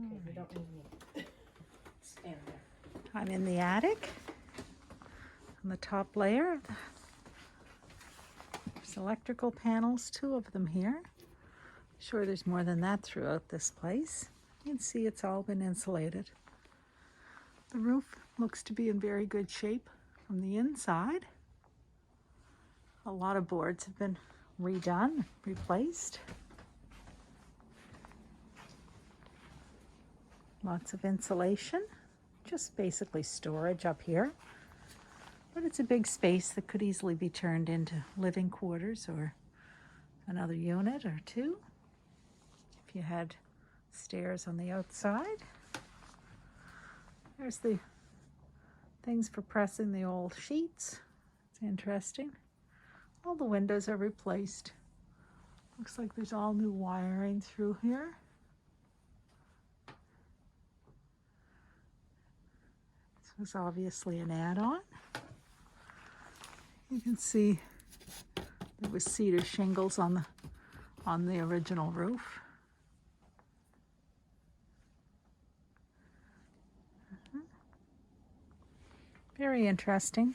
Okay, we don't need me. Stand there. I'm in the attic on the top layer. There's electrical panels, 2 of them here. Sure, there's more than that throughout this place. You can see it's all been insulated. The roof looks to be in very good shape from the inside. A lot of boards have been redone, replaced. Lots of insulation, just basically storage up here. But it's a big space that could easily be turned into living quarters or another unit or 2 if you had stairs on the outside. There's the things for pressing the old sheets. It's interesting. All the windows are replaced. Looks like there's all new wiring through here. This was obviously an add-on. You can see there was cedar shingles on the original roof. Very interesting.